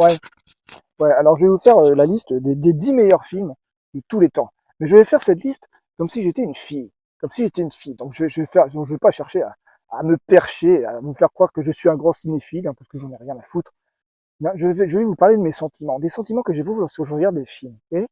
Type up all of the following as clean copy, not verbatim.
Ouais, ouais. Alors je vais vous faire la liste des 10 meilleurs films de tous les temps. Mais je vais faire cette liste comme si j'étais une fille. Comme si j'étais une fille. Donc je vais pas chercher à me percher, à vous faire croire que je suis un grand cinéphile, hein, parce que j'en ai rien à foutre. Non, je vais vous parler de mes sentiments, des sentiments que j'éprouve lorsque je regarde des films. Et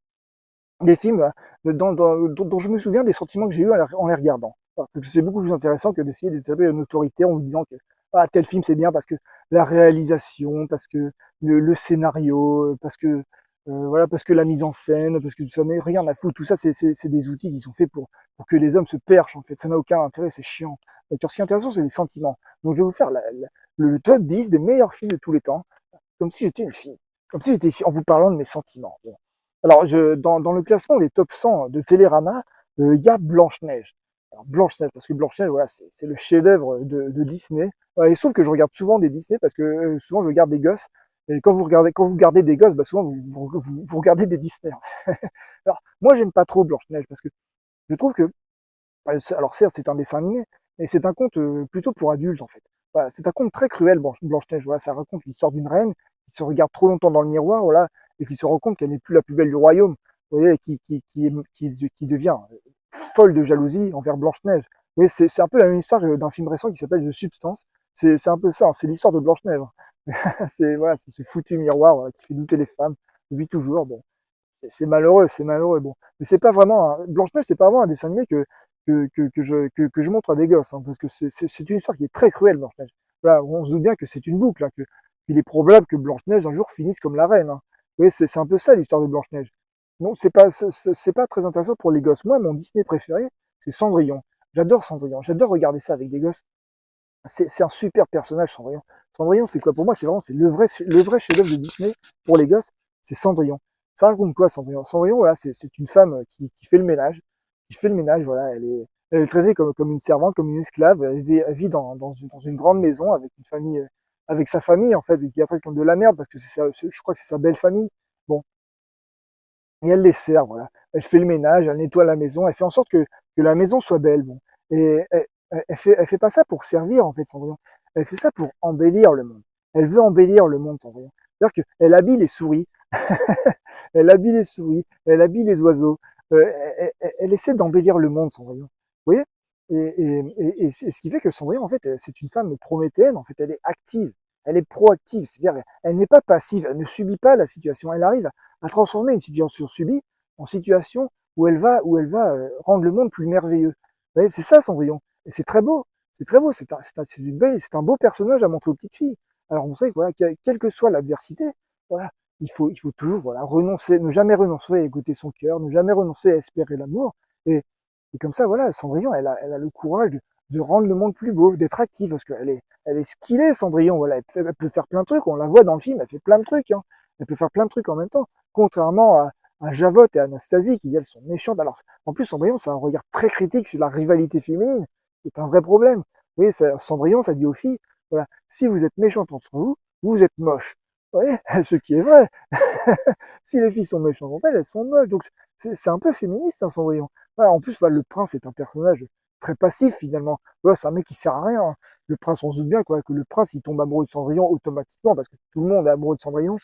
des films dont je me souviens des sentiments que j'ai eu en les regardant. Parce que c'est beaucoup plus intéressant que d'essayer d'établir une autorité en vous disant que ah, tel film c'est bien parce que la réalisation, parce que le scénario, parce que voilà, parce que la mise en scène, parce que tout ça, mais rien à foutre. Tout ça, c'est des outils qui sont faits pour que les hommes se perchent, en fait. Ça n'a aucun intérêt, c'est chiant. Donc, ce qui est intéressant, c'est les sentiments. Donc, je vais vous faire le top 10 des meilleurs films de tous les temps, comme si j'étais une fille. Comme si j'étais une fille, en vous parlant de mes sentiments. Bon. Alors, dans le classement des top 100 de Télérama, il y a Blanche-Neige. Alors, Blanche-Neige, parce que Blanche-Neige, voilà, c'est le chef-d'œuvre de Disney. Il se trouve que je regarde souvent des Disney parce que souvent je regarde des gosses. Et quand vous regardez des gosses, bah souvent vous regardez des Disney. Alors, moi, j'aime pas trop Blanche-Neige parce que je trouve que, alors certes, c'est un dessin animé, mais c'est un conte plutôt pour adultes, en fait. Voilà, c'est un conte très cruel, Blanche-Neige. Voilà, ça raconte l'histoire d'une reine qui se regarde trop longtemps dans le miroir, voilà, et qui se rend compte qu'elle n'est plus la plus belle du royaume, vous voyez, qui devient folle de jalousie envers Blanche-Neige. Vous voyez, c'est un peu la même histoire d'un film récent qui s'appelle The Substance. C'est un peu ça, hein, c'est l'histoire de Blanche-Neige. C'est voilà, c'est ce foutu miroir voilà, qui fait douter les femmes depuis toujours. Bon, c'est malheureux, c'est malheureux. Bon, mais c'est pas vraiment Blanche-Neige, c'est pas vraiment un dessin animé que je montre à des gosses, hein, parce que c'est une histoire qui est très cruelle, Blanche-Neige. Voilà, on se doute bien que c'est une boucle, hein, qu'il est probable que Blanche-Neige un jour finisse comme la reine. Hein. Vous voyez, c'est un peu ça l'histoire de Blanche-Neige. Non, c'est pas très intéressant pour les gosses. Moi, mon Disney préféré, c'est Cendrillon. J'adore Cendrillon. J'adore regarder ça avec des gosses. C'est un super personnage, Cendrillon. Cendrillon, c'est quoi pour moi? C'est vraiment c'est le vrai chef-d'œuvre de Disney pour les gosses, c'est Cendrillon. Ça raconte quoi, Cendrillon? Cendrillon, voilà, c'est une femme qui fait le ménage, voilà, elle est traitée comme une servante, comme une esclave. Elle vit dans une grande maison avec une famille, avec sa famille en fait, qui est fait comme de la merde parce que je crois que c'est sa belle famille. Bon, et elle les sert, voilà. Elle fait le ménage, elle nettoie la maison, elle fait en sorte que la maison soit belle, bon. Et elle fait pas ça pour servir, en fait, Cendrillon. Elle fait ça pour embellir le monde. Elle veut embellir le monde, Cendrillon. C'est-à-dire qu'elle habille les souris, elle habille les souris, elle habille les oiseaux, elle essaie d'embellir le monde, Cendrillon. Vous voyez? Et c'est ce qui fait que Cendrillon, en fait, c'est une femme prométhéenne, en fait, elle est active, elle est proactive, c'est-à-dire elle n'est pas passive, elle ne subit pas la situation, elle arrive à transformer une situation subie en situation où elle va rendre le monde plus merveilleux. Vous voyez, c'est ça Cendrillon, et c'est très beau, c'est un beau personnage à montrer aux petites filles. Alors on sait que voilà, quelle que soit l'adversité, voilà, il faut toujours voilà renoncer, ne jamais renoncer à écouter son cœur, ne jamais renoncer à espérer l'amour, et, et comme ça voilà, Cendrillon, elle a le courage de rendre le monde plus beau, d'être active, parce elle est ce qu'il est, Cendrillon, voilà, elle peut faire plein de trucs, on la voit dans le film, elle fait plein de trucs, hein. Elle peut faire plein de trucs en même temps, contrairement à Javotte et Anastasie, qui elles sont méchantes. Alors, en plus, Cendrillon, c'est un regard très critique sur la rivalité féminine, qui est un vrai problème. Vous voyez, Cendrillon, ça dit aux filles, voilà, si vous êtes méchantes entre vous, vous êtes moches. Vous voyez, ce qui est vrai. Si les filles sont méchantes entre elles, elles sont moches. Donc, c'est un peu féministe, hein, Cendrillon. Voilà, en plus, voilà, le prince est un personnage très passif, finalement. Voilà, c'est un mec qui sert à rien. Hein. Le prince, on se doute bien quoi, que le prince, il tombe amoureux de Cendrillon automatiquement, parce que tout le monde est amoureux de Cendrillon.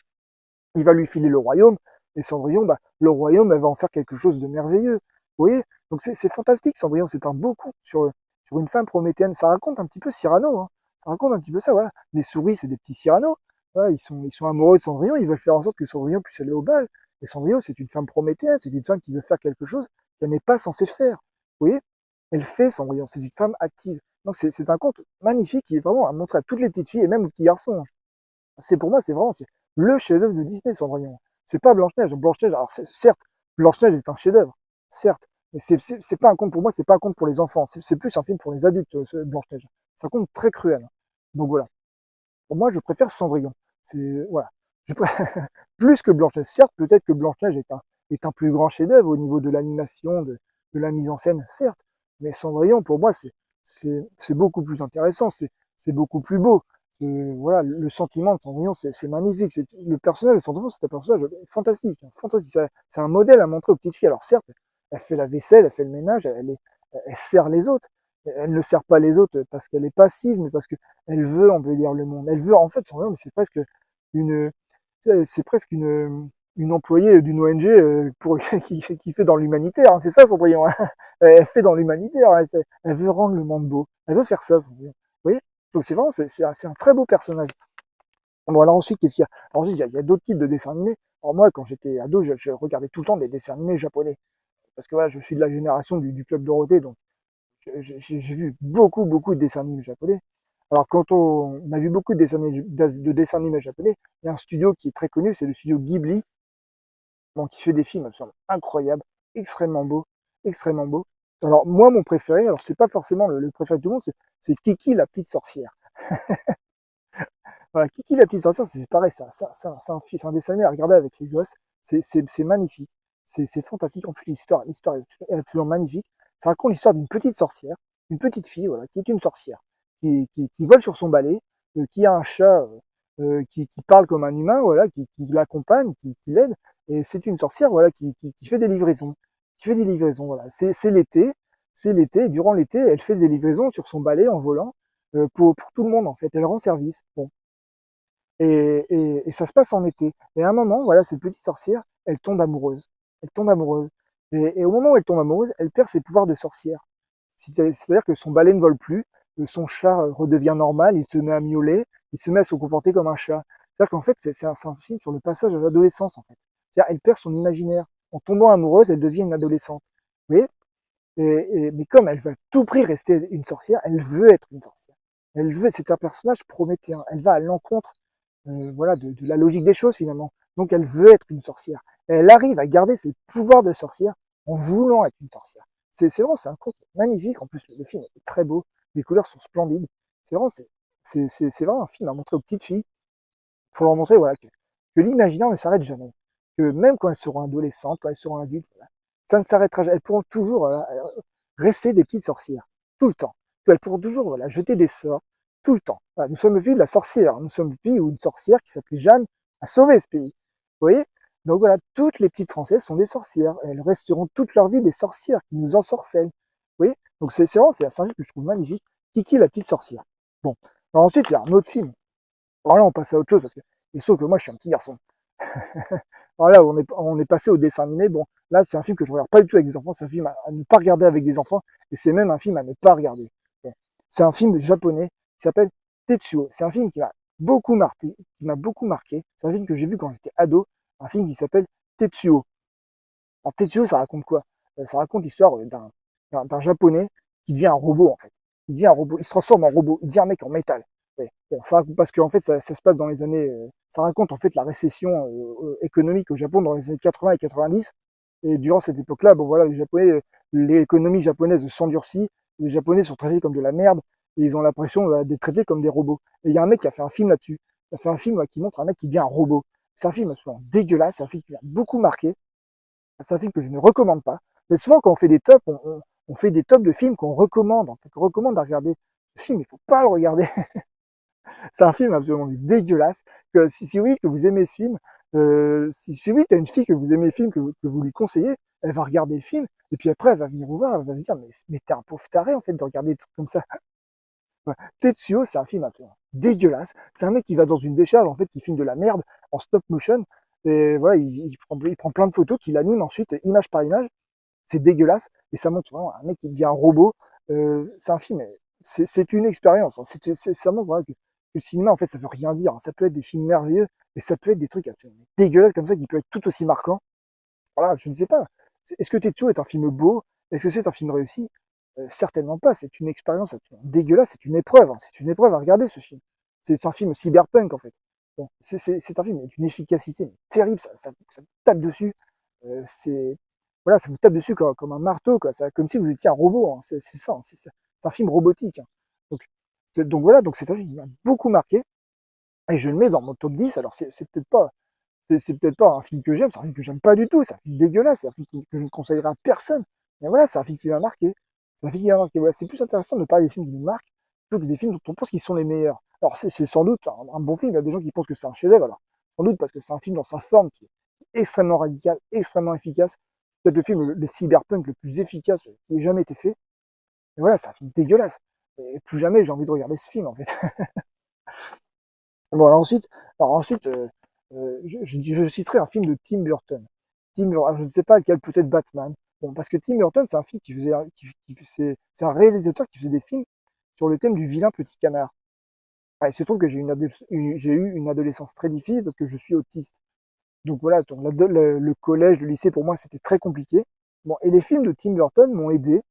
Il va lui filer le royaume, et Cendrillon, bah, le royaume, elle va en faire quelque chose de merveilleux. Vous voyez? Donc c'est fantastique, Cendrillon, c'est un beau conte sur une femme prométhéenne. Ça raconte un petit peu Cyrano, hein. Ça raconte un petit peu ça, voilà. Les souris, c'est des petits Cyrano. Voilà, ils sont amoureux de Cendrillon, ils veulent faire en sorte que Cendrillon puisse aller au bal. Et Cendrillon, c'est une femme prométhéenne, c'est une femme qui veut faire quelque chose qu'elle n'est pas censée faire. Vous voyez? Elle fait Cendrillon, c'est une femme active. Donc c'est un conte magnifique qui est vraiment à montrer à toutes les petites filles et même aux petits garçons. Hein. C'est pour moi, c'est vraiment le chef-d'œuvre de Disney, Cendrillon. C'est pas Blanche-Neige. Blanche-Neige, alors certes, Blanche-Neige est un chef-d'œuvre, certes, mais c'est pas un conte pour moi, c'est pas un conte pour les enfants. C'est plus un film pour les adultes, Blanche-Neige. C'est un conte très cruel. Donc voilà. Pour moi, je préfère Cendrillon. C'est voilà. Je préfère plus que Blanche-Neige. Certes, peut-être que Blanche-Neige est un plus grand chef-d'œuvre au niveau de l'animation, de la mise en scène, certes. Mais Cendrillon, pour moi, c'est beaucoup plus intéressant. C'est beaucoup plus beau. Voilà, le sentiment de Cendrillon, c'est magnifique. Le personnage de Cendrillon, c'est un personnage fantastique, hein, fantastique. C'est un modèle à montrer aux petites filles. Alors certes, elle fait la vaisselle, elle fait le ménage, elle sert les autres. Elle ne sert pas les autres parce qu'elle est passive, mais parce qu'elle veut embellir le monde. Elle veut, en fait, Cendrillon, mais une, c'est presque une employée d'une ONG pour, qui fait dans l'humanitaire, hein. C'est ça son brillant, hein. Elle fait dans l'humanitaire, hein. Elle veut rendre le monde beau. Elle veut faire ça, son brillant. Vous voyez? Donc c'est vraiment, c'est un très beau personnage. Bon, alors ensuite, qu'est-ce qu'il y a? Alors ensuite, il y a d'autres types de dessins animés. Alors moi, quand j'étais ado, je regardais tout le temps des dessins animés japonais. Parce que voilà, je suis de la génération du Club Dorothée, donc j'ai vu beaucoup de dessins animés japonais. Alors quand on a vu beaucoup de dessins animés japonais, il y a un studio qui est très connu, c'est le studio Ghibli, bon, qui fait des films absolument incroyables, extrêmement beaux, extrêmement beaux. Alors moi, mon préféré, alors c'est pas forcément le préféré de tout le monde, c'est Kiki la petite sorcière. Voilà, Kiki la petite sorcière, c'est pareil, c'est un dessin animé à regarder avec les gosses, c'est magnifique, c'est fantastique. En plus, l'histoire est absolument magnifique. Ça raconte l'histoire d'une petite sorcière, une petite fille, voilà, qui est une sorcière, qui vole sur son balai, qui a un chat qui parle comme un humain, voilà, qui l'accompagne, qui l'aide, et c'est une sorcière, voilà, qui fait des livraisons, voilà. C'est l'été, et durant l'été, elle fait des livraisons sur son balai en volant pour tout le monde en fait. Elle rend service. Bon, et ça se passe en été. Et à un moment, voilà, cette petite sorcière, elle tombe amoureuse. Elle tombe amoureuse. Et au moment où elle tombe amoureuse, elle perd ses pouvoirs de sorcière. C'est-à-dire que son balai ne vole plus, que son chat redevient normal, il se met à miauler, il se met à se comporter comme un chat. C'est-à-dire qu'en fait, c'est un film sur le passage à l'adolescence, en fait. C'est-à-dire, elle perd son imaginaire. En tombant amoureuse, elle devient une adolescente. Vous voyez? Mais comme elle veut à tout prix rester une sorcière, elle veut être une sorcière. C'est un personnage prométhéen. Elle va à l'encontre voilà, de la logique des choses finalement. Donc elle veut être une sorcière. Et elle arrive à garder ses pouvoirs de sorcière en voulant être une sorcière. C'est un conte magnifique. En plus, le film est très beau. Les couleurs sont splendides. C'est vraiment, c'est vraiment un film à montrer aux petites filles pour leur montrer voilà, que l'imaginaire ne s'arrête jamais. Que même quand elles seront adolescentes, quand elles seront adultes, voilà, ça ne s'arrêtera jamais. Elles pourront toujours voilà, rester des petites sorcières, tout le temps. Elles pourront toujours voilà, jeter des sorts, tout le temps. Voilà, nous sommes le pays de la sorcière. Nous sommes le pays où une sorcière qui s'appelait Jeanne a sauvé ce pays. Vous voyez? Donc voilà, toutes les petites Françaises sont des sorcières. Elles resteront toute leur vie des sorcières qui nous ensorcellent. Vous voyez? Donc c'est vraiment c'est un film que je trouve magnifique. Kiki la petite sorcière. Bon. Alors ensuite, il y a un autre film. Alors là, on passe à autre chose parce que, et sauf que moi, je suis un petit garçon. Alors là, on est passé au dessin animé. Bon, là, c'est un film que je regarde pas du tout avec des enfants. C'est un film à ne pas regarder avec des enfants. Et c'est même un film à ne pas regarder. Bon. C'est un film japonais qui s'appelle Tetsuo. C'est un film qui m'a beaucoup marqué, C'est un film que j'ai vu quand j'étais ado. Un film qui s'appelle Tetsuo. Alors Tetsuo, ça raconte quoi? Ça raconte l'histoire d'un japonais qui devient un robot, en fait. Il devient un robot. Il se transforme en robot. Il devient un mec en métal. Ouais. Bon, parce qu'en fait, ça se passe dans les années. Ça raconte en fait la récession économique au Japon dans les années 80 et 90. Et durant cette époque-là, bon voilà, les Japonais, l'économie japonaise s'endurcit. Les Japonais sont traités comme de la merde et ils ont l'impression d'être traités comme des robots. Et il y a un mec qui a fait un film là-dessus. Il a fait un film qui montre un mec qui devient un robot. C'est un film absolument dégueulasse. C'est un film qui m'a beaucoup marqué. C'est un film que je ne recommande pas. Mais souvent, quand on fait des tops, on fait des tops de films qu'on recommande, en fait, qu'on recommande à regarder. Ce film, il faut pas le regarder. C'est un film absolument dégueulasse. Que si oui, que vous aimez ce film, si oui, t'as une fille que vous aimez le film, que vous lui conseillez, elle va regarder le film, et puis après, elle va venir vous voir, elle va vous dire, mais t'es un pauvre taré, en fait, de regarder des trucs comme ça. Ouais. Tetsuo, c'est un film absolument dégueulasse. C'est un mec qui va dans une décharge, en fait, qui filme de la merde en stop motion, et voilà, il prend plein de photos qu'il anime ensuite, image par image. C'est dégueulasse, et ça montre vraiment un mec qui devient un robot. C'est un film, c'est une expérience. Hein. Ça montre voilà, que le cinéma, en fait, ça veut rien dire. Hein. Ça peut être des films merveilleux, et ça peut être des trucs absolument dégueulasses comme ça, qui peuvent être tout aussi marquants. Voilà, je ne sais pas. Est-ce que Tetsuo est un film beau? Est-ce que c'est un film réussi? Certainement pas. C'est une expérience absolument dégueulasse. C'est une épreuve. Hein. C'est une épreuve à regarder ce film. C'est un film cyberpunk en fait. Bon, c'est un film d'une efficacité terrible. Ça vous tape dessus. C'est voilà, ça vous tape dessus comme un marteau, quoi. Comme si vous étiez un robot. Hein. C'est ça. Hein. C'est un film robotique. Hein. Donc, donc voilà. Donc c'est un film qui m'a beaucoup marqué et je le mets dans mon top 10. Alors c'est peut-être pas c'est peut-être pas un film que j'aime, c'est un film que j'aime pas du tout, c'est un film dégueulasse, c'est un film que je ne conseillerais à personne. Mais voilà, c'est un film qui m'a marqué. C'est un film qui m'a marqué. Voilà, c'est plus intéressant de parler des films qui nous marquent plutôt que des films dont on pense qu'ils sont les meilleurs. Alors c'est sans doute un bon film, il y a des gens qui pensent que c'est un chef-d'œuvre, alors sans doute parce que c'est un film dans sa forme qui est extrêmement radical, extrêmement efficace. Peut-être le film le cyberpunk le plus efficace qui ait jamais été fait. Mais voilà, c'est un film dégueulasse. Et plus jamais j'ai envie de regarder ce film en fait. Bon alors ensuite Je citerai un film de Tim Burton. Alors, je ne sais pas lequel, peut-être Batman. Bon, parce que Tim Burton, c'est un film qui faisait, c'est un réalisateur qui faisait des films sur le thème du vilain petit canard. Ah, il se trouve que j'ai eu une adolescence très difficile parce que je suis autiste. Donc voilà, le collège, le lycée, pour moi, c'était très compliqué. Bon, et les films de Tim Burton m'ont aidé,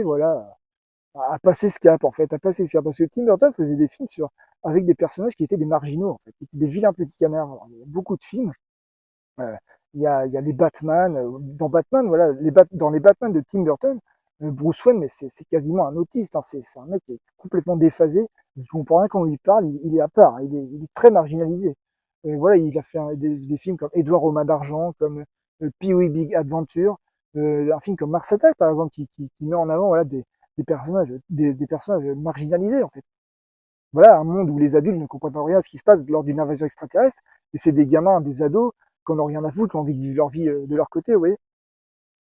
voilà, à passer ce cap, en fait, à passer ce cap. Parce que Tim Burton faisait des films avec des personnages qui étaient des marginaux, en fait, qui étaient des vilains petits canards. Alors, il y a beaucoup de films. Euh, il y a les Batman. Dans Batman, voilà, dans les Batman de Tim Burton, Bruce Wayne, mais c'est quasiment un autiste. Hein, c'est un mec qui est complètement déphasé. Il comprend rien quand on lui parle. Il est à part. Hein, il est très marginalisé. Voilà, il a fait des films comme Édouard aux mains d'argent, comme Pee-wee Big Adventure, un film comme Mars Attack, par exemple, qui met en avant voilà, des personnages marginalisés, en fait. Voilà, un monde où les adultes ne comprennent pas rien à ce qui se passe lors d'une invasion extraterrestre, et c'est des gamins, des ados, qui n'ont rien à foutre, qui ont envie de vivre leur vie de leur côté, vous voyez.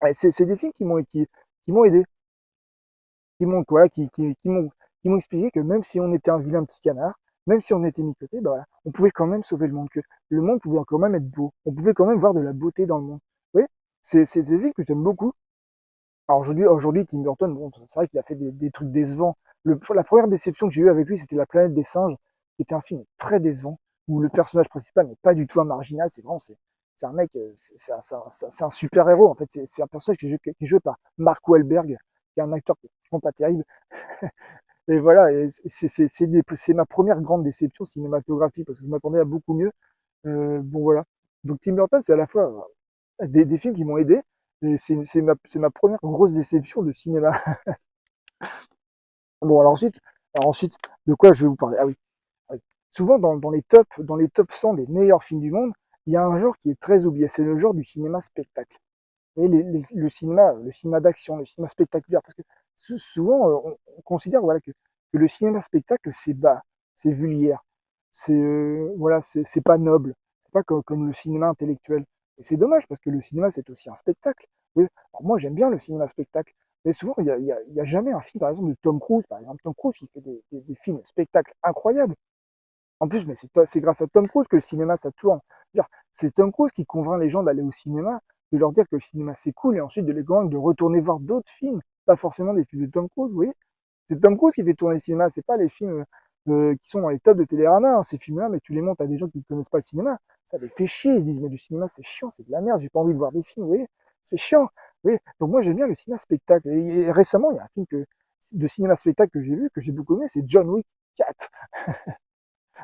Et c'est des films qui m'ont aidé, voilà, qui m'ont expliqué que même si on était un vilain petit canard, même si on était mis de côté, bah voilà, on pouvait quand même sauver le monde, que le monde pouvait quand même être beau, on pouvait quand même voir de la beauté dans le monde. Vous voyez, c'est des films que j'aime beaucoup. Alors aujourd'hui, Tim Burton, bon, c'est vrai qu'il a fait des trucs décevants. La première déception que j'ai eue avec lui, c'était La Planète des singes, qui était un film très décevant, où le personnage principal n'est pas du tout un marginal, c'est un mec, c'est un super-héros, en fait, c'est un personnage qui est joué par Mark Wahlberg, qui est un acteur qui est franchement pas terrible. Et voilà, et c'est ma première grande déception cinématographique, parce que je m'attendais à beaucoup mieux. Bon voilà. Donc Tim Burton, c'est à la fois des films qui m'ont aidé, et c'est ma première grosse déception de cinéma. Bon, alors ensuite, de quoi je vais vous parler? Ah oui, ah oui. Souvent dans les top 100 des meilleurs films du monde, il y a un genre qui est très oublié, c'est le genre du cinéma spectacle. Vous voyez, le cinéma d'action, le cinéma spectaculaire, parce que souvent on considère voilà que le cinéma spectacle c'est bas, c'est vulgaire, voilà, c'est pas noble, c'est pas comme le cinéma intellectuel. Et c'est dommage parce que le cinéma c'est aussi un spectacle. Oui. Alors moi j'aime bien le cinéma spectacle, mais souvent il y a jamais un film par exemple de Tom Cruise, par exemple. Tom Cruise il fait des films spectacles incroyables. En plus, mais c'est grâce à Tom Cruise que le cinéma ça tourne. C'est Tom Cruise qui convainc les gens d'aller au cinéma, de leur dire que le cinéma c'est cool, et ensuite de les convaincre de retourner voir d'autres films, pas forcément des films de Tom Cruise, vous voyez. C'est Tom Cruise qui fait tourner le cinéma, c'est pas les films qui sont dans les tops de Télérama, hein, ces films-là, mais tu les montres à des gens qui ne connaissent pas le cinéma, ça les fait chier, ils se disent mais le cinéma c'est chiant, c'est de la merde, j'ai pas envie de voir des films, vous voyez, c'est chiant. Vous voyez. Donc moi j'aime bien le cinéma spectacle. Et récemment, il y a un film de cinéma spectacle que j'ai vu, que j'ai beaucoup aimé, c'est John Wick 4.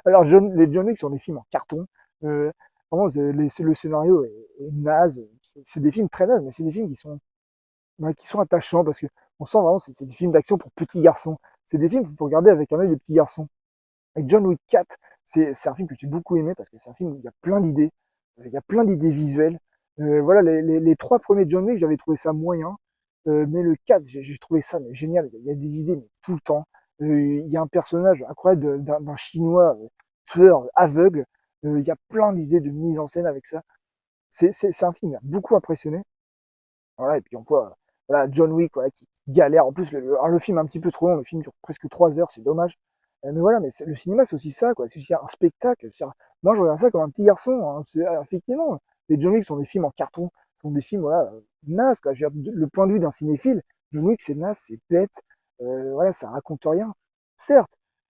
Alors, les John Wick sont des films en carton. Vraiment, le scénario est naze. C'est des films très nazes, mais c'est des films ouais, qui sont attachants parce que on sent vraiment c'est des films d'action pour petits garçons. C'est des films qu'il faut regarder avec un œil de petit garçon. Et John Wick 4, c'est un film que j'ai beaucoup aimé parce que c'est un film où il y a plein d'idées. Il y a plein d'idées visuelles. Voilà, les trois premiers John Wick, j'avais trouvé ça moyen. Mais le 4, j'ai trouvé ça mais génial. Il y a des idées mais tout le temps. Il y a un personnage incroyable d'un Chinois tueur aveugle. Il y a plein d'idées de mise en scène avec ça. C'est un film qui m'a beaucoup impressionné. Voilà, et puis on voit voilà, John Wick voilà, qui galère. En plus, alors le film est un petit peu trop long. Le film dure presque 3 heures, c'est dommage. Mais voilà, mais le cinéma, c'est aussi ça, quoi. C'est aussi un spectacle. Moi, je regarde ça comme un petit garçon. Hein. Effectivement, les John Wick sont des films en carton, sont des films voilà, nazes, quoi. Le point de vue d'un cinéphile, John Wick, c'est naze, c'est bête. Voilà, ça raconte rien. Certes,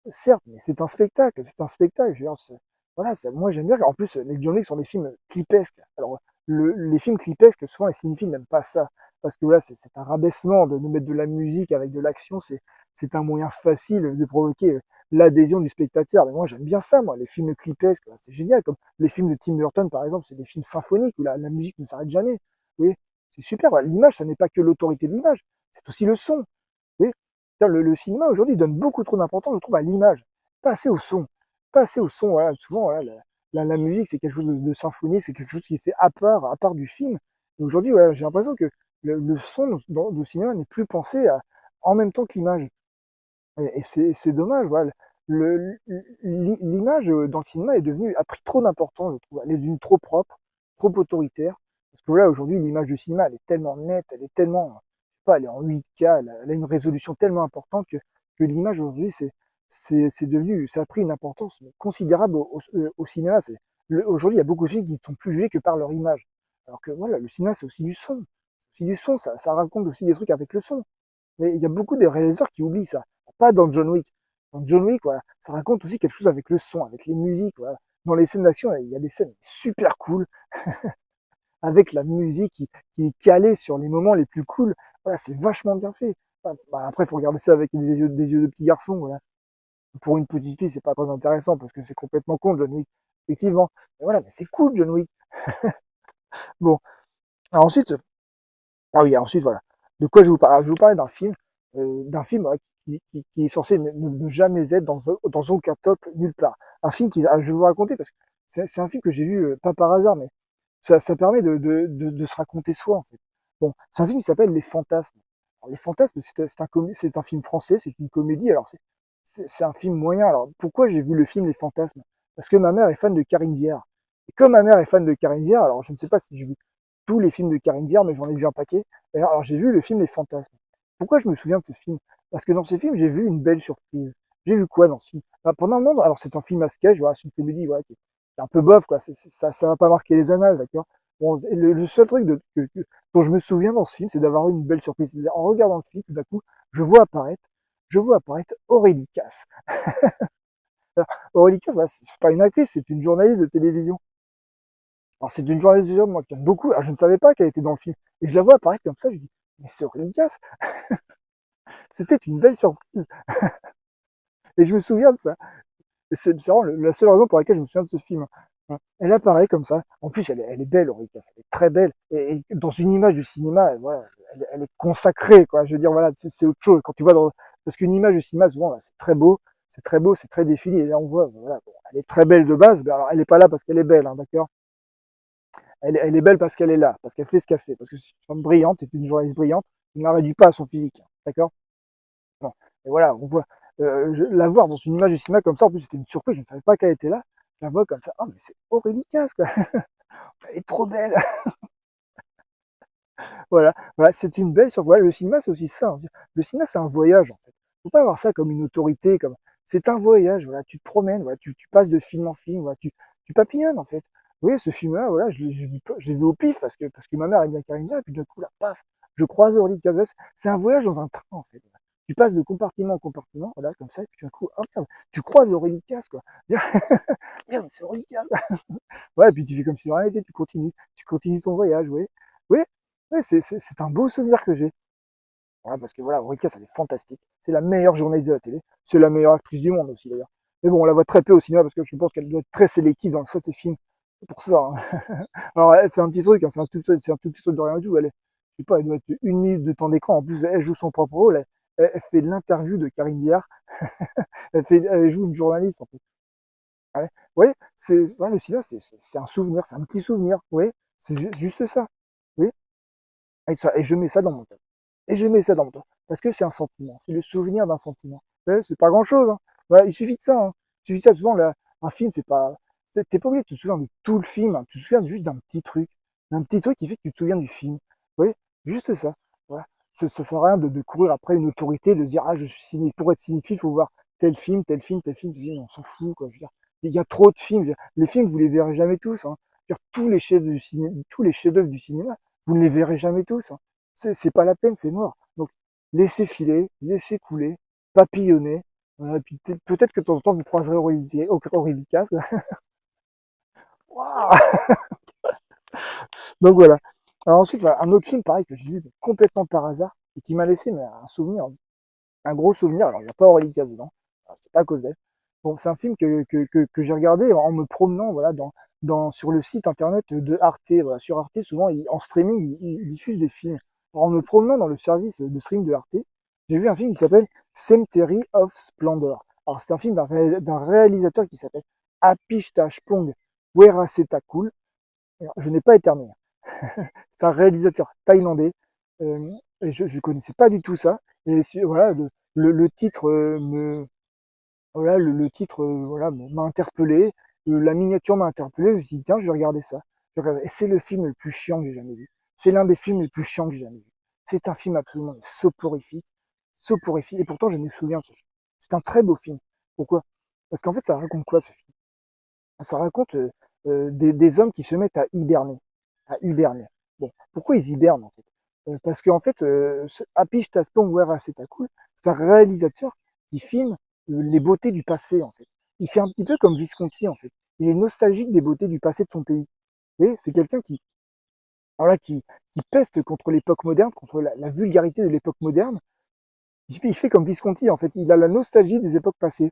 certes, mais c'est un spectacle, c'est un spectacle. Je veux dire, voilà, moi j'aime bien. En plus, les John Wick sont des films clipesques. Alors, les films clipesques, souvent les cinéphiles n'aiment pas ça. Parce que voilà, c'est un rabaissement de mettre de la musique avec de l'action. C'est un moyen facile de provoquer l'adhésion du spectateur. Mais moi, j'aime bien ça, moi, les films clipesques, c'est génial. Comme les films de Tim Burton, par exemple, c'est des films symphoniques où la musique ne s'arrête jamais. Oui, c'est super. Voilà, l'image, ça n'est pas que l'autorité de l'image, c'est aussi le son. Oui, le cinéma aujourd'hui donne beaucoup trop d'importance, je trouve, à l'image, pas assez au son. Pas assez au son, voilà. Souvent, voilà, la musique, c'est quelque chose de symphonique, c'est quelque chose qui est fait à part du film. Et aujourd'hui, voilà, j'ai l'impression que le son du cinéma n'est plus pensé en même temps que l'image. Et c'est dommage, voilà. L'image dans le cinéma a pris trop d'importance, je trouve. Elle est devenue trop propre, trop autoritaire. Parce que voilà, aujourd'hui, l'image du cinéma, elle est tellement nette, elle est tellement, je sais pas, elle est en 8K, elle a une résolution tellement importante que l'image aujourd'hui, c'est devenu, ça a pris une importance considérable au cinéma. Aujourd'hui, il y a beaucoup de films qui ne sont plus jugés que par leur image. Alors que voilà, le cinéma, c'est aussi du son. C'est aussi du son, ça raconte aussi des trucs avec le son. Mais il y a beaucoup de réalisateurs qui oublient ça. Pas dans John Wick. Dans John Wick, voilà, ça raconte aussi quelque chose avec le son, avec les musiques. Voilà. Dans les scènes d'action, il y a des scènes super cool, avec la musique qui est calée sur les moments les plus cool. Voilà, c'est vachement bien fait. Après, il faut regarder ça avec des yeux de petit garçon. Voilà. Pour une petite fille, c'est pas très intéressant parce que c'est complètement con, John Wick. Effectivement. Mais voilà, mais c'est cool, John Wick. Bon. Alors ensuite, ah oui, ensuite, voilà. De quoi je vous parle? Je vous parlais d'un film ouais, qui est censé ne jamais être dans aucun top nulle part. Un film je vais vous raconter parce que c'est un film que j'ai vu pas par hasard, mais ça permet de se raconter soi en fait. Bon, c'est un film qui s'appelle Les Fantasmes. Alors, Les Fantasmes, c'est un film français, c'est une comédie. Alors c'est un film moyen. Alors pourquoi j'ai vu le film Les Fantasmes? Parce que ma mère est fan de Karine Viard. Et comme ma mère est fan de Karine Viard, alors je ne sais pas si j'ai vu tous les films de Karine Viard, mais j'en ai vu un paquet. Alors j'ai vu le film Les Fantasmes. Pourquoi je me souviens de ce film? Parce que dans ce film, j'ai vu une belle surprise. J'ai vu quoi dans ce film? Pendant un moment, alors c'est un film à sketch, voilà, c'est une comédie, voilà, qui est un peu bof, quoi. Ça va pas marquer les annales, d'accord? Bon, le seul truc dont je me souviens dans ce film, c'est d'avoir eu une belle surprise. C'est-à-dire, en regardant le film, tout d'un coup, je vois apparaître Aurélie Casse. Aurélie Casse, voilà, c'est pas une actrice, c'est une journaliste de télévision. Alors c'est une journaliste de télévision, moi, qui aime beaucoup. Alors, je ne savais pas qu'elle était dans le film. Et je la vois apparaître comme ça, je dis, mais c'est Aurélie Casse. C'était une belle surprise. Et je me souviens de ça. Et c'est vraiment la seule raison pour laquelle je me souviens de ce film. Hein. Elle apparaît comme ça. En plus, elle est belle, Ulrika. Elle est très belle. Et dans une image du cinéma, voilà, elle est consacrée, quoi. Je veux dire, voilà, c'est autre chose. Quand tu vois parce qu'une image du cinéma, souvent, là, c'est très beau, c'est très défini. Et là, on voit, voilà, bon, elle est très belle de base. Mais alors, elle n'est pas là parce qu'elle est belle, hein, d'accord? Elle est belle parce qu'elle est là, parce qu'elle fait ce qu'elle fait, parce que c'est une femme brillante, c'est une journaliste brillante. On ne la réduit pas à son physique, hein, d'accord? Bon. Et voilà, on voit la voir dans une image du cinéma comme ça. En plus, c'était une surprise. Je ne savais pas qu'elle était là. Je la vois comme ça. Oh, mais c'est Aurélie Casse, quoi. Elle est trop belle. Voilà, c'est une belle surprise. Voilà, le cinéma, c'est aussi ça. Hein. Le cinéma, c'est un voyage, en fait. Faut pas voir ça comme une autorité, comme c'est un voyage. Voilà, tu te promènes, voilà, tu passes de film en film, voilà, tu papillonnes, en fait. Vous voyez, ce film-là, voilà, je l'ai vu au pif parce que ma mère aime bien Karine Viard, et puis d'un coup, là, paf, je croise Aurélie Casse. C'est un voyage dans un train, en fait. Tu passes de compartiment en compartiment, voilà, comme ça, et puis d'un coup, oh merde, tu croises Aurélie Casse, quoi. Merde, c'est Aurélie Casse, quoi. Ouais, et puis tu fais comme si de rien n'était, tu continues ton voyage, oui. Oui, oui, c'est un beau souvenir que j'ai. Ouais, parce que voilà, Aurélie Casse, elle est fantastique. C'est la meilleure journaliste de la télé. C'est la meilleure actrice du monde aussi, d'ailleurs. Mais bon, on la voit très peu au cinéma parce que je pense qu'elle doit être très sélective dans le choix de ses films. C'est pour ça. Hein. Alors, elle fait un petit truc, hein, c'est un tout petit truc de rien du tout. Je sais pas, elle doit être 1 minute de temps d'écran. En plus, elle joue son propre rôle. Elle fait l'interview de Karine Diard. Elle joue une journaliste, en fait. Ouais, ouais, ouais, le cinéma, c'est un souvenir, c'est un petit souvenir. Oui, c'est juste ça. Oui, et je mets ça dans mon top. Et je mets ça dans mon top. Parce que c'est un sentiment. C'est le souvenir d'un sentiment. Ouais, c'est pas grand chose. Hein. Voilà, il suffit de ça. Hein. Il suffit de ça. Souvent, là, un film, c'est pas. T'es pas obligé de te souvenir de tout le film. Hein. Tu te souviens juste d'un petit truc. D'un petit truc qui fait que tu te souviens du film. Oui, juste ça. Voilà. Ça sert à rien de courir après une autorité, de dire, ah, je suis ciné. Pour être cinéphile, il faut voir tel film, tel film, tel film. On s'en fout, quoi. Je veux dire, il y a trop de films. Les films, vous les verrez jamais tous. Hein. Je veux dire, tous les chefs-d'œuvre du cinéma, vous ne les verrez jamais tous. Hein. C'est pas la peine, c'est mort. Donc, laissez filer, laissez couler, papillonner. Voilà, et puis peut-être que de temps en temps, vous croiserez Aurélie Casse. Waouh. Donc voilà. Alors ensuite, voilà, un autre film pareil que j'ai vu complètement par hasard et qui m'a laissé mais, un souvenir, un gros souvenir. Alors il n'y a pas Aurélie Casse dedans, c'est pas à cause d'elle. Bon, c'est un film que j'ai regardé en me promenant voilà, sur le site internet de Arte. Voilà. Sur Arte, souvent, en streaming, ils diffusent des films. Alors, en me promenant dans le service de stream de Arte, j'ai vu un film qui s'appelle Cemetery of Splendor. Alors, c'est un film d'un réalisateur qui s'appelle Apichatpong Weerasethakul. Alors, je n'ai pas éternué. C'est un réalisateur thaïlandais. Et je ne connaissais pas du tout ça. Et voilà, le titre voilà, le titre voilà, m'a interpellé, la miniature m'a interpellé, je me suis dit tiens, je vais regarder ça. Et c'est le film le plus chiant que j'ai jamais vu. C'est l'un des films les plus chiants que j'ai jamais vu. C'est un film absolument soporifique, soporifique, et pourtant je me souviens de ce film. C'est un très beau film. Pourquoi? Parce qu'en fait, ça raconte quoi ce film? Ça raconte des hommes qui se mettent à hiberner. À hiberner. Bon, pourquoi ils hibernent en fait? Parce qu'en fait, Happy Staston Wera Cool, c'est un réalisateur qui filme les beautés du passé en fait. Il fait un petit peu comme Visconti en fait. Il est nostalgique des beautés du passé de son pays. Vous voyez, c'est quelqu'un qui, voilà, qui peste contre l'époque moderne, contre la vulgarité de l'époque moderne. Il fait comme Visconti en fait. Il a la nostalgie des époques passées.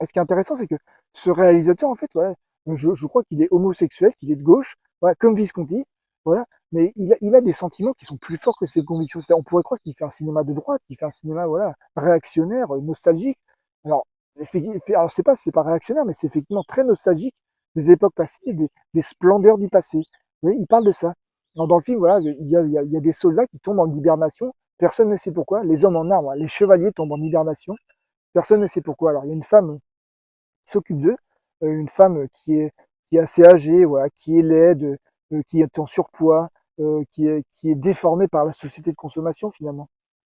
Et ce qui est intéressant, c'est que ce réalisateur, en fait, voilà, je crois qu'il est homosexuel, qu'il est de gauche, voilà, comme Visconti, voilà, mais il a des sentiments qui sont plus forts que ses convictions. On pourrait croire qu'il fait un cinéma de droite, qu'il fait un cinéma, voilà, réactionnaire, nostalgique. Alors, alors je sais pas si c'est pas réactionnaire, mais c'est effectivement très nostalgique des époques passées, des splendeurs du passé. Oui, il parle de ça. Alors, dans le film, voilà, il y a des soldats qui tombent en hibernation. Personne ne sait pourquoi. Les hommes en armes, les chevaliers tombent en hibernation. Personne ne sait pourquoi. Alors, il y a une femme qui s'occupe d'eux, une femme qui est assez âgée, voilà, qui est laide, qui est en surpoids, qui est déformée par la société de consommation finalement.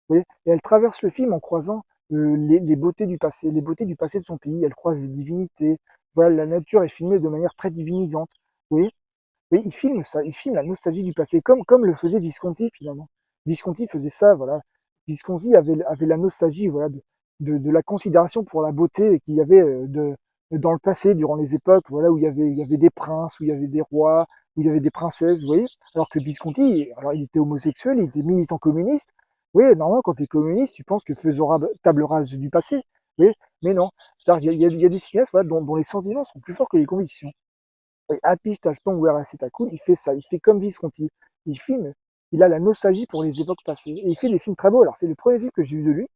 Vous voyez, et elle traverse le film en croisant les beautés du passé, les beautés du passé de son pays. Elle croise des divinités. Voilà, la nature est filmée de manière très divinisante. Vous voyez, oui, il filme ça, il filme la nostalgie du passé, comme le faisait Visconti finalement. Visconti faisait ça, voilà. Visconti avait la nostalgie, voilà, de la considération pour la beauté qu'il y avait dans le passé, durant les époques, voilà, où il y avait des princes, où il y avait des rois, où il y avait des princesses, vous voyez. Alors que Visconti, alors il était homosexuel, il était militant communiste. Oui, normalement, quand tu es communiste, tu penses que faisons table rase du passé. Oui, mais non. C'est-à-dire il y a des cinéastes, voilà, dont les sentiments sont plus forts que les convictions. Et Happy Tâcheton Wera Cool, il fait ça, il fait comme Visconti. Il filme, il a la nostalgie pour les époques passées. Et il fait des films très beaux. Alors, c'est le premier film que j'ai vu de lui.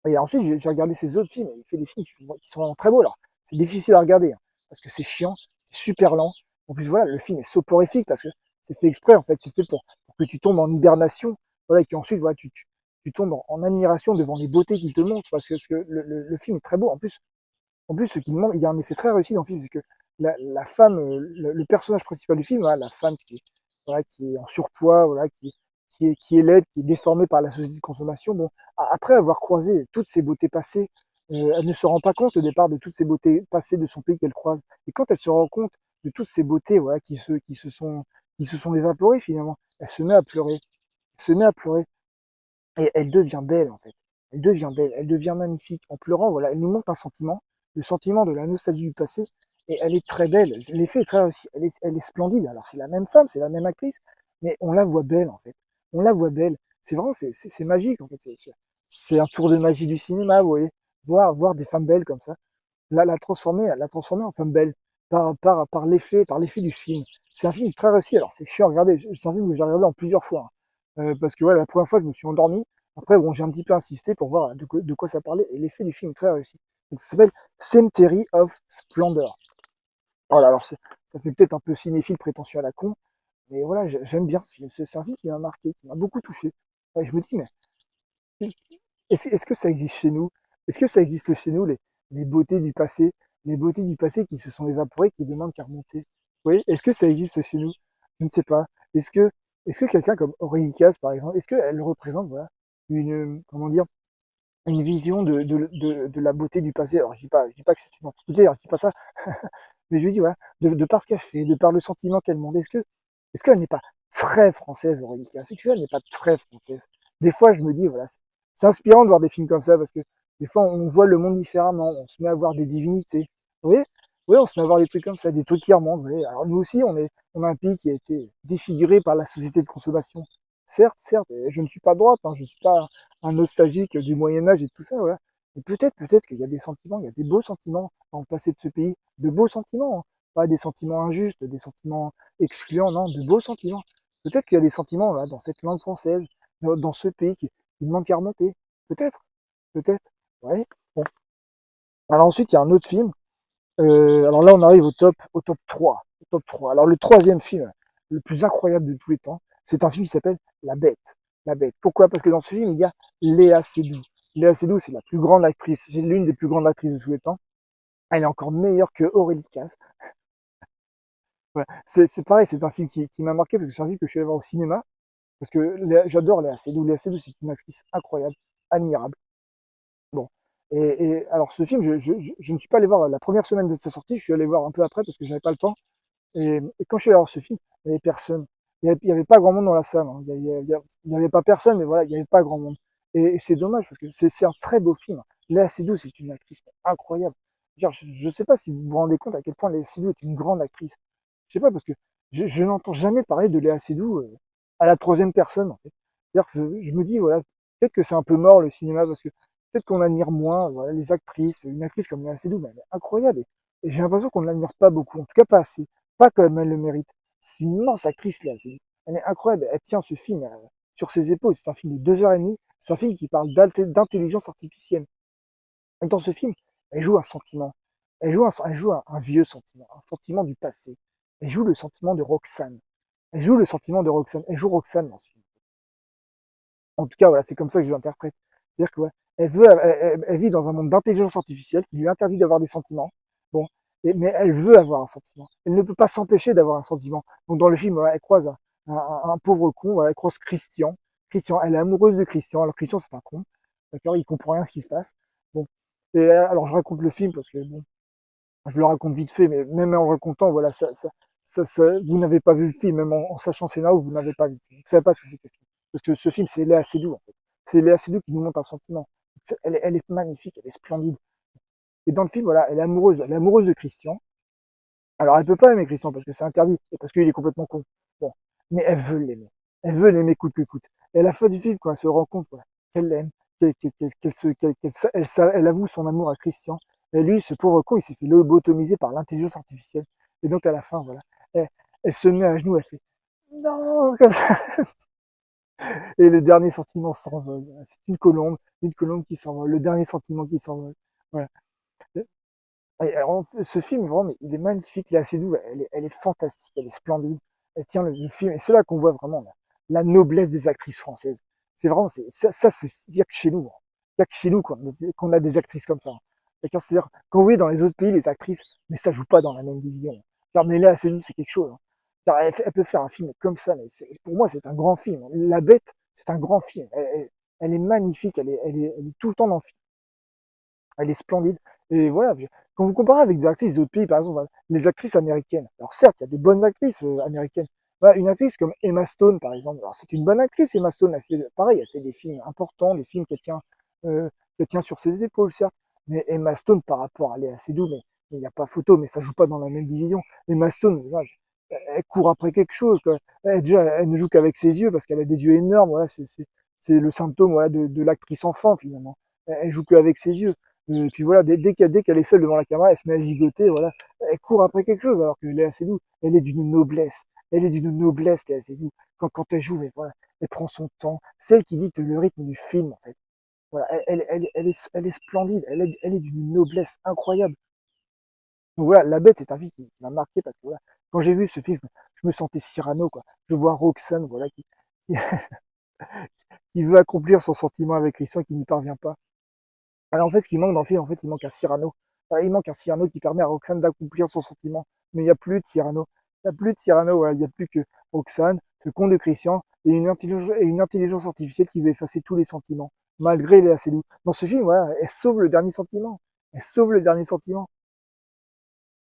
Et ensuite, j'ai regardé ses autres films. Et il fait des films qui sont vraiment très beaux. Alors, c'est difficile à regarder, hein, parce que c'est chiant, c'est super lent. En plus, voilà, le film est soporifique parce que c'est fait exprès, en fait. C'est fait pour que tu tombes en hibernation. Voilà, et qu'ensuite, voilà, tu tombes en admiration devant les beautés qu'il te montre. Parce que le film est très beau. En plus, ce qui demande, il y a un effet très réussi dans le film, c'est que la femme, le personnage principal du film, voilà, la femme voilà, qui est en surpoids, voilà, qui est laide, qui est déformée par la société de consommation, bon, après avoir croisé toutes ces beautés passées, elle ne se rend pas compte au départ de toutes ces beautés passées de son pays qu'elle croise. Et quand elle se rend compte de toutes ces beautés, voilà, qui se sont évaporées finalement, elle se met à pleurer. Elle se met à pleurer. Et elle devient belle, en fait. Elle devient belle, elle devient magnifique. En pleurant, voilà, elle nous montre un sentiment, le sentiment de la nostalgie du passé, et elle est très belle. L'effet est très réussi. Elle est splendide. Alors, c'est la même femme, c'est la même actrice, mais on la voit belle, en fait. On la voit belle. C'est vraiment, c'est magique, en fait. C'est un tour de magie du cinéma, vous voyez. Voir des femmes belles comme ça la transformer en femme belle par l'effet du film. C'est un film très réussi. Alors, c'est chiant à regarder. C'est un film que j'ai regardé en plusieurs fois, hein. Parce que, ouais, la première fois, je me suis endormi. Après, bon, j'ai un petit peu insisté pour voir de quoi ça parlait. Et l'effet du film est très réussi. Donc, ça s'appelle Cemetery of Splendor. Voilà, alors, ça fait peut-être un peu cinéphile prétentieux à la con. Mais voilà, j'aime bien ce film. C'est un film qui m'a marqué, qui m'a beaucoup touché. Ouais, je me dis, mais est-ce que ça existe chez nous? Est-ce que ça existe chez nous, les beautés du passé, les beautés du passé qui se sont évaporées, qui demandent qu'à remonter? Oui, est-ce que ça existe chez nous? Je ne sais pas. Est-ce que quelqu'un comme Aurélie Caz, par exemple, est-ce qu'elle représente, voilà, comment dire, une vision de la beauté du passé? Alors, je dis pas que c'est une antiquité, alors je dis pas ça, mais je lui dis, voilà, de par ce qu'elle fait, de par le sentiment qu'elle montre, est-ce qu'elle n'est pas très française, Aurélie Cass? Est-ce qu'elle n'est pas très française? Des fois, je me dis, voilà, c'est inspirant de voir des films comme ça, parce que des fois, on voit le monde différemment, on se met à voir des divinités. Vous voyez? Oui, on se met à voir des trucs comme ça, des trucs qui remontent. Vous voyez. Alors nous aussi, on a un pays qui a été défiguré par la société de consommation. Certes, je ne suis pas de droite, hein, je ne suis pas un nostalgique du Moyen-Âge et tout ça, voilà. Mais peut-être qu'il y a des sentiments, il y a des beaux sentiments dans le passé de ce pays, de beaux sentiments, hein. Pas des sentiments injustes, des sentiments excluants, non, de beaux sentiments. Peut-être qu'il y a des sentiments là, dans cette langue française, dans ce pays qui demandent qu'à remonter. Peut-être, peut-être. Ouais. Bon. Alors ensuite, il y a un autre film. Alors là, on arrive au top 3. Au top 3. Alors le troisième film, le plus incroyable de tous les temps, c'est un film qui s'appelle La Bête. La Bête. Pourquoi? Parce que dans ce film, il y a Léa Seydoux. Léa Seydoux, c'est la plus grande actrice, c'est l'une des plus grandes actrices de tous les temps. Elle est encore meilleure que Aurélie Cass. Voilà. C'est pareil, c'est un film qui m'a marqué parce que c'est un film que je suis allé voir au cinéma. Parce que j'adore Léa Seydoux. Léa Seydoux, c'est une actrice incroyable, admirable. Bon. Alors ce film, je ne suis pas allé voir la première semaine de sa sortie, je suis allé voir un peu après parce que j'avais pas le temps. Et quand je suis allé voir ce film, il y avait personne. Il y avait pas grand monde dans la salle, hein. Il y avait pas personne, mais voilà, il y avait pas grand monde. Et c'est dommage parce que c'est un très beau film. Léa Seydoux, c'est une actrice incroyable. Je sais pas si vous vous rendez compte à quel point Léa Seydoux est une grande actrice. Je sais pas parce que je n'entends jamais parler de Léa Seydoux à la troisième personne, en fait. C'est-à-dire que je me dis, voilà, peut-être que c'est un peu mort le cinéma parce que peut-être qu'on admire moins, voilà, les actrices. Une actrice comme Léa Seydoux, mais elle est incroyable. Et j'ai l'impression qu'on ne l'admire pas beaucoup, en tout cas pas assez, pas comme elle le mérite. C'est une immense actrice, Léa Seydoux. Elle est incroyable, elle tient ce film sur ses épaules. C'est un film de 2 heures et demie. C'est un film qui parle d'intelligence artificielle. Et dans ce film, elle joue un sentiment. Elle joue un vieux sentiment, un sentiment du passé. Elle joue le sentiment de Roxane. Elle joue le sentiment de Roxane. Elle joue Roxane dans ce film. En tout cas, voilà, c'est comme ça que je l'interprète. C'est-à-dire que ouais, elle vit dans un monde d'intelligence artificielle qui lui interdit d'avoir des sentiments. Bon, mais elle veut avoir un sentiment. Elle ne peut pas s'empêcher d'avoir un sentiment. Donc dans le film, voilà, elle croise un pauvre con, voilà, elle croise Christian. Christian, elle est amoureuse de Christian. Alors Christian, c'est un con. D'accord, il comprend rien à ce qui se passe. Bon, et alors je raconte le film parce que bon, je le raconte vite fait, mais même en racontant, voilà, vous n'avez pas vu le film, même en sachant scénario, vous n'avez pas vu le film. Vous savez pas ce que c'est que le film. Parce que ce film, c'est Léa Seydoux, en fait. C'est Léa Seydoux qui nous montre un sentiment. Elle est magnifique, elle est splendide. Et dans le film, voilà, elle est amoureuse de Christian. Alors, elle peut pas aimer Christian parce que c'est interdit, et parce qu'il est complètement con. Bon. Mais elle veut l'aimer. Elle veut l'aimer coûte que coûte. Et à la fin du film, quand elle se rend compte, voilà, qu'elle l'aime, elle avoue son amour à Christian, et lui, ce pauvre con, il s'est fait lobotomiser par l'intelligence artificielle. Et donc, à la fin, voilà, elle, elle se met à genoux, elle fait non, comme ça. Et le dernier sentiment s'envole. C'est une colombe qui s'envole, le dernier sentiment qui s'envole. Voilà. Et alors, ce film, vraiment, il est magnifique, il est assez doux, elle est fantastique, elle est splendide, elle tient le film, et c'est là qu'on voit vraiment la noblesse des actrices françaises. C'est vraiment, c'est dire que chez nous, hein. Il y a que chez nous qu'on a des actrices comme ça, hein. D'accord, c'est-à-dire, quand vous voyez dans les autres pays, les actrices, mais ça joue pas dans la même division. Genre, mais là, c'est nous, c'est quelque chose, hein. Genre, elle peut faire un film comme ça, mais pour moi, c'est un grand film. La Bête, c'est un grand film. Elle est magnifique, elle est tout le temps dans le film. Elle est splendide. Et voilà, quand vous comparez avec des actrices d'autres pays, par exemple, voilà, les actrices américaines, alors certes, il y a des bonnes actrices américaines. Voilà, une actrice comme Emma Stone, par exemple, alors c'est une bonne actrice, Emma Stone, elle fait, pareil, elle fait des films importants, des films qu'elle tient sur ses épaules, certes, mais Emma Stone, par rapport à Léa Seydoux, mais il n'y a pas photo, mais ça joue pas dans la même division. Emma Stone, voilà, elle court après quelque chose, quoi. Déjà, elle ne joue qu'avec ses yeux, parce qu'elle a des yeux énormes, voilà, c'est le symptôme, voilà, de l'actrice enfant, finalement. Elle joue qu'avec ses yeux. Puis voilà, dès qu'elle est seule devant la caméra, elle se met à gigoter, voilà. Elle court après quelque chose, alors que Léa Seydoux, elle est d'une noblesse. Elle est d'une noblesse, Léa Seydoux. Quand elle joue, mais voilà, elle prend son temps. C'est elle qui dicte le rythme du film, en fait. Voilà, elle est splendide. Elle est d'une noblesse incroyable. Donc voilà, La Bête, c'est un film qui m'a marqué parce que voilà, quand j'ai vu ce film, je me sentais Cyrano, quoi. Je vois Roxane, voilà, qui, qui veut accomplir son sentiment avec Christian et qui n'y parvient pas. Alors en fait, ce qui manque dans le film, en fait, il manque un Cyrano. Enfin, il manque un Cyrano qui permet à Roxane d'accomplir son sentiment. Mais il n'y a plus de Cyrano. Il n'y a plus de Cyrano, voilà. Il n'y a plus que Roxane, ce con de Christian, et une intelligence artificielle qui veut effacer tous les sentiments, malgré les Seydoux. Dans ce film, voilà, elle sauve le dernier sentiment. Elle sauve le dernier sentiment.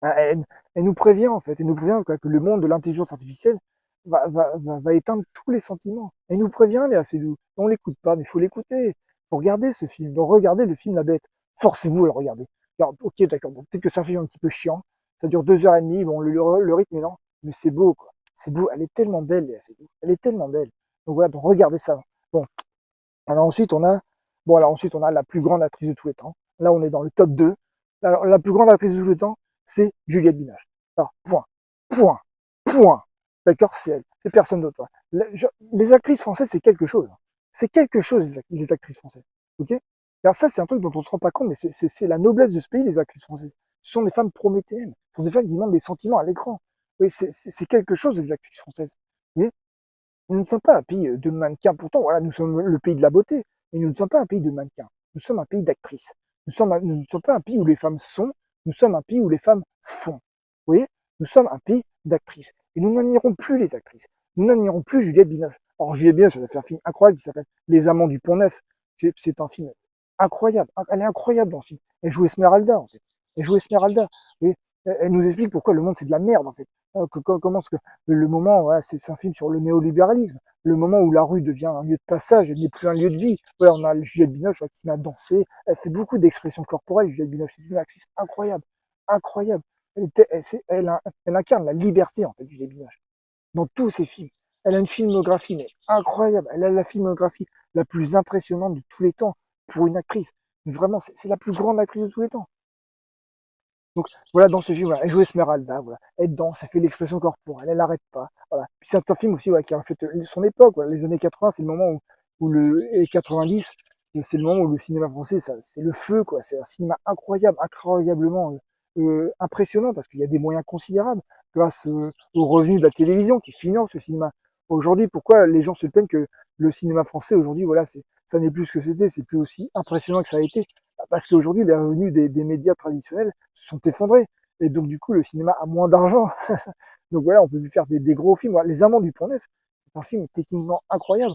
Elle nous prévient, en fait. Elle nous prévient quoi, que le monde de l'intelligence artificielle va éteindre tous les sentiments. Elle nous prévient, Léa Seydoux. On l'écoute pas, mais il faut l'écouter. Faut regarder ce film. Donc regardez le film La Bête. Forcez-vous à le regarder. Alors, ok, d'accord. Bon, peut-être que c'est un film un petit peu chiant. Ça dure 2 heures et demie. Bon, le rythme est lent, mais c'est beau, quoi. C'est beau. Elle est tellement belle, Léa Seydoux. Elle est tellement belle. Donc voilà, donc regardez ça. Bon. Alors ensuite, on a la plus grande actrice de tous les temps. Là, on est dans le top 2. Alors, la plus grande actrice de tous les temps, c'est Juliette Binoche. Alors, point, point, point. D'accord, c'est elle. C'est personne d'autre. Les actrices françaises, c'est quelque chose. C'est quelque chose, les actrices françaises. Ok? Alors ça, c'est un truc dont on se rend pas compte, mais c'est la noblesse de ce pays, les actrices françaises. Ce sont des femmes prométhéennes. Ce sont des femmes qui montrent des sentiments à l'écran. Oui, c'est quelque chose, les actrices françaises. Vous voyez. Nous ne sommes pas un pays de mannequins. Pourtant, voilà, nous sommes le pays de la beauté. Mais nous ne sommes pas un pays de mannequins. Nous sommes un pays d'actrices. Nous ne sommes pas un pays où les femmes sont. Nous sommes un pays où les femmes font. Vous voyez? Nous sommes un pays d'actrices. Et nous n'admirons plus les actrices. Nous n'admirons plus Juliette Binoche. Alors, Juliette Binoche, elle a fait un film incroyable qui s'appelle Les Amants du Pont-Neuf. C'est un film incroyable. Elle est incroyable dans le film. Elle joue Esmeralda, en fait. Elle joue Esmeralda. Et elle nous explique pourquoi le monde c'est de la merde, en fait. Comment est-ce que le moment, voilà, c'est un film sur le néolibéralisme. Le moment où la rue devient un lieu de passage, elle n'est plus un lieu de vie. Voilà, on a Juliette Binoche qui se met à danser. Elle fait beaucoup d'expressions corporelles, Juliette Binoche. C'est une actrice incroyable. Incroyable. Elle incarne la liberté, en fait, Juliette Binoche. Dans tous ses films. Elle a une filmographie, mais incroyable. Elle a la filmographie la plus impressionnante de tous les temps pour une actrice. Mais vraiment, c'est la plus grande actrice de tous les temps. Donc voilà, dans ce film, voilà, elle joue Esmeralda, voilà, elle danse, elle fait l'expression corporelle, elle n'arrête pas. Voilà. Puis c'est un film aussi voilà, qui a fait son époque. Voilà. Les années 80, c'est le moment et 90, c'est le moment où le cinéma français, c'est le feu, quoi. C'est un cinéma incroyable, incroyablement impressionnant parce qu'il y a des moyens considérables grâce aux revenus de la télévision qui financent le cinéma. Aujourd'hui, pourquoi les gens se plaignent que le cinéma français aujourd'hui, voilà, ça n'est plus ce que c'était, c'est plus aussi impressionnant que ça a été. Parce qu'aujourd'hui, les revenus des médias traditionnels se sont effondrés. Et donc, du coup, le cinéma a moins d'argent. Donc voilà, on peut plus faire des gros films. Voilà, Les Amants du Pont-Neuf, c'est un film techniquement incroyable.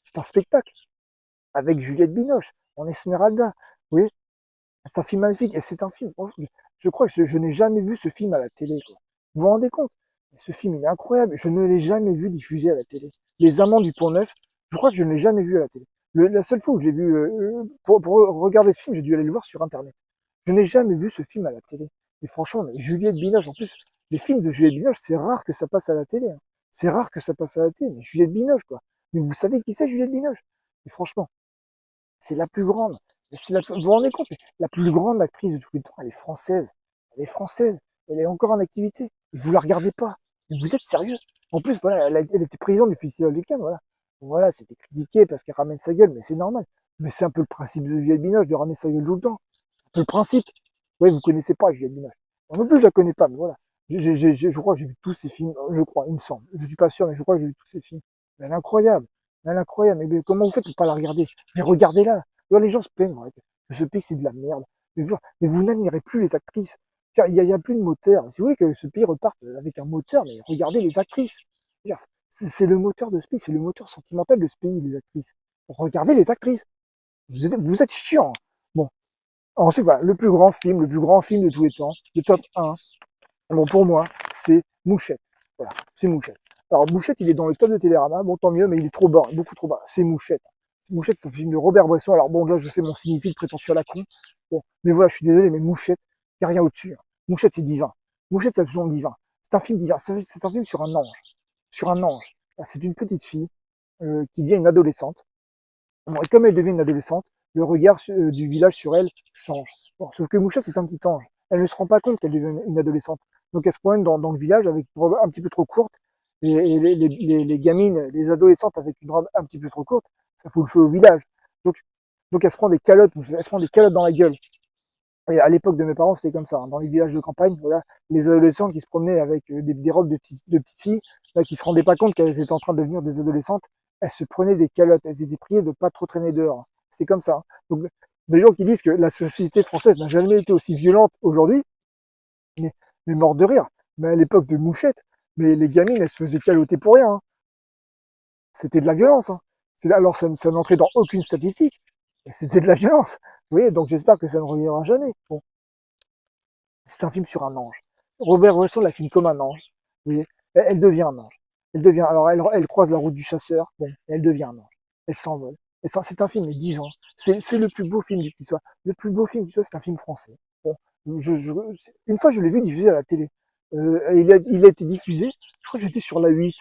C'est un spectacle avec Juliette Binoche en Esmeralda. Oui, c'est un film magnifique. Et c'est un film, je crois que je n'ai jamais vu ce film à la télé. Quoi. Vous vous rendez compte? Ce film, il est incroyable. Je ne l'ai jamais vu diffusé à la télé. Les Amants du Pont-Neuf, je crois que je ne l'ai jamais vu à la télé. La seule fois où j'ai vu, pour regarder ce film, j'ai dû aller le voir sur Internet. Je n'ai jamais vu ce film à la télé. Et franchement, mais Juliette Binoche, en plus, les films de Juliette Binoche, c'est rare que ça passe à la télé. Hein. C'est rare que ça passe à la télé, mais Juliette Binoche, quoi. Mais vous savez qui c'est, Juliette Binoche? Et franchement, c'est la plus grande. Vous vous rendez compte, la plus grande actrice de tous les temps, elle est française. Elle est française. Elle est encore en activité. Et vous la regardez pas. Mais vous êtes sérieux? En plus, voilà, elle était présidente du Festival de Cannes, voilà. Voilà, c'était critiqué parce qu'elle ramène sa gueule, mais c'est normal. Mais c'est un peu le principe de Juliette Binoche de ramener sa gueule tout le temps. C'est un peu le principe. Oui, vous connaissez pas Juliette Binoche. Moi non plus, je la connais pas, mais voilà. Je crois que j'ai vu tous ces films. Je crois, il me semble. Je suis pas sûr, mais je crois que j'ai vu tous ces films. Mais elle est incroyable. Elle est incroyable. Mais comment vous faites pour pas la regarder? Mais regardez-la. Alors, les gens se plaignent ouais, que ce pays c'est de la merde. Mais vous n'admirez plus les actrices. Il y a plus de moteur. Si vous voulez que ce pays reparte avec un moteur, mais regardez les actrices. C'est le moteur de ce pays, c'est le moteur sentimental de ce pays, les actrices. Regardez les actrices. Vous êtes chiants. Bon. Ensuite, voilà, le plus grand film de tous les temps, le top 1. Bon, pour moi, c'est Mouchette. Voilà, c'est Mouchette. Alors, Mouchette, il est dans le top de Télérama. Bon, tant mieux, mais il est trop bas, beaucoup trop bas. C'est Mouchette. Mouchette, c'est un film de Robert Bresson. Alors bon, là, je fais mon signifié de prétentieux à la con. Bon, mais voilà, je suis désolé, mais Mouchette, il n'y a rien au-dessus. Hein. Mouchette, c'est divin. Mouchette, c'est absolument divin. C'est un film divin. C'est un film sur un ange. Sur un ange. C'est une petite fille qui devient une adolescente. Bon, et comme elle devient une adolescente, le regard du village sur elle change. Bon, sauf que Mouchette, c'est un petit ange. Elle ne se rend pas compte qu'elle devient une adolescente. Donc elle se promène dans le village avec une robe un petit peu trop courte. Et les gamines, les adolescentes avec une robe un petit peu trop courte, ça fout le feu au village. Donc, donc elle se prend des calottes, elle se prend des calottes dans la gueule. Et à l'époque de mes parents, c'était comme ça. Hein. Dans les villages de campagne, voilà, les adolescents qui se promenaient avec des robes de petites filles, là, qui se rendaient pas compte qu'elles étaient en train de devenir des adolescentes, elles se prenaient des calottes. Elles étaient priées de pas trop traîner dehors. C'est comme ça. Hein. Donc, des gens qui disent que la société française n'a jamais été aussi violente aujourd'hui, mais, mais mort de rire. Mais à l'époque de Mouchette, mais les gamines, elles se faisaient caloter pour rien. Hein. C'était de la violence. Hein. Alors, ça n'entrait dans aucune statistique. C'était de la violence. Vous voyez, donc j'espère que ça ne reviendra jamais. Bon. C'est un film sur un ange. Robert Bresson la filme comme un ange. Vous voyez, elle devient un ange. Elle devient, alors elle croise la route du chasseur, bon, elle devient un ange. Elle s'envole. C'est un film de 10 ans. C'est le plus beau film du soit. Le plus beau film du soit, c'est un film français. Bon, une fois, je l'ai vu diffusé à la télé. Il a été diffusé, je crois que c'était sur la 8.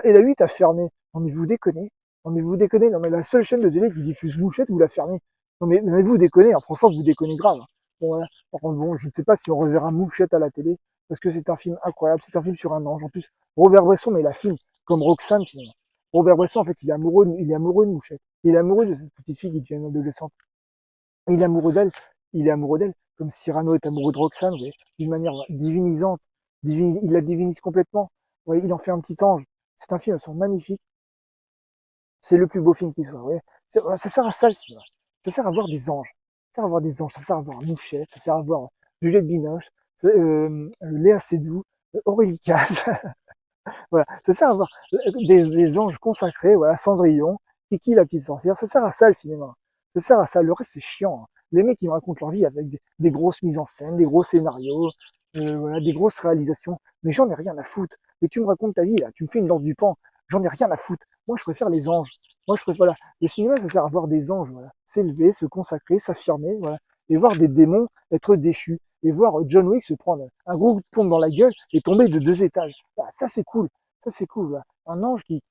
Et la 8 a fermé. Non mais vous déconnez. Non mais vous déconnez. Non mais la seule chaîne de télé qui diffuse Mouchette, vous la fermez. Non mais vous déconnez. Hein. Franchement, vous déconnez grave. Bon, voilà. Par contre, bon, je ne sais pas si on reverra Mouchette à la télé, parce que c'est un film incroyable. C'est un film sur un ange. En plus, Robert Bresson, mais la filme comme Roxane finalement. Robert Bresson, en fait, il est amoureux de Mouchette. Il est amoureux de cette petite fille qui devient une adolescente. Il est amoureux d'elle. Il est amoureux d'elle, comme Cyrano est amoureux de Roxane, vous voyez, d'une manière divinisante. Il la divinise complètement. Vous voyez, il en fait un petit ange. C'est un film, magnifique. C'est le plus beau film qui soit. Ouais. Ça sert à ça le cinéma. Ça sert à voir des anges. Ça sert à voir des anges. Ça sert à voir Mouchette. Ça sert à voir Juliette Binoche, Léa Seydoux, Aurélie Caz. Voilà. Ça sert à voir des anges consacrés. Voilà, Cendrillon, Kiki la petite sorcière. Ça sert à ça le cinéma. Ça sert à ça. Le reste, c'est chiant, hein. Les mecs, ils me racontent leur vie avec des grosses mises en scène, des gros scénarios, voilà, des grosses réalisations. Mais j'en ai rien à foutre. Mais tu me racontes ta vie, là. Tu me fais une danse du pan. J'en ai rien à foutre. Moi, je préfère les anges. Moi, je préfère, voilà. Le cinéma, ça sert à voir des anges, voilà. S'élever, se consacrer, s'affirmer, voilà. Et voir des démons être déchus. Et voir John Wick se prendre un gros coup de pompe dans la gueule et tomber de 2 étages. Voilà, ça, c'est cool. Ça, c'est cool, voilà. Un ange qui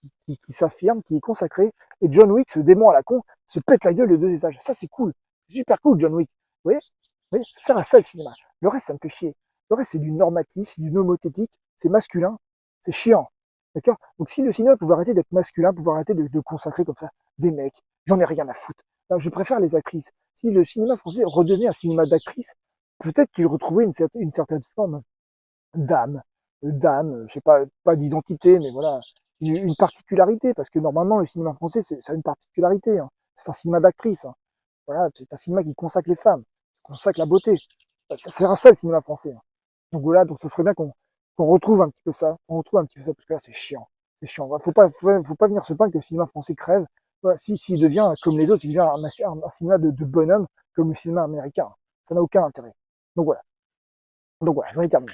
s'affirme, qui est consacré, et John Wick, ce démon à la con, se pète la gueule de 2 étages. Ça, c'est cool. C'est super cool, John Wick. Vous voyez? Vous voyez? Ça sert à ça, le cinéma. Le reste, ça me fait chier. Le reste, c'est du normatif, c'est du nomothétique, c'est masculin, c'est chiant. D'accord? Donc, si le cinéma pouvait arrêter d'être masculin, pouvait arrêter de consacrer comme ça des mecs, j'en ai rien à foutre. Là, je préfère les actrices. Si le cinéma français redevenait un cinéma d'actrices, peut-être qu'il retrouverait une certaine forme d'âme, je sais pas d'identité, mais voilà, une particularité, parce que normalement, le cinéma français, ça a une particularité, hein. C'est un cinéma d'actrice, hein. Voilà, c'est un cinéma qui consacre les femmes, qui consacre la beauté. Ça sert à ça, le cinéma français, hein. Donc voilà, donc ça serait bien qu'on retrouve un petit peu ça, on retrouve un petit peu ça, parce que là, c'est chiant. C'est chiant. Voilà, faut pas venir se plaindre que le cinéma français crève. Voilà, s'il devient, comme les autres, il devient un cinéma de bonhomme, comme le cinéma américain. Ça n'a aucun intérêt. Donc voilà, j'en ai terminé.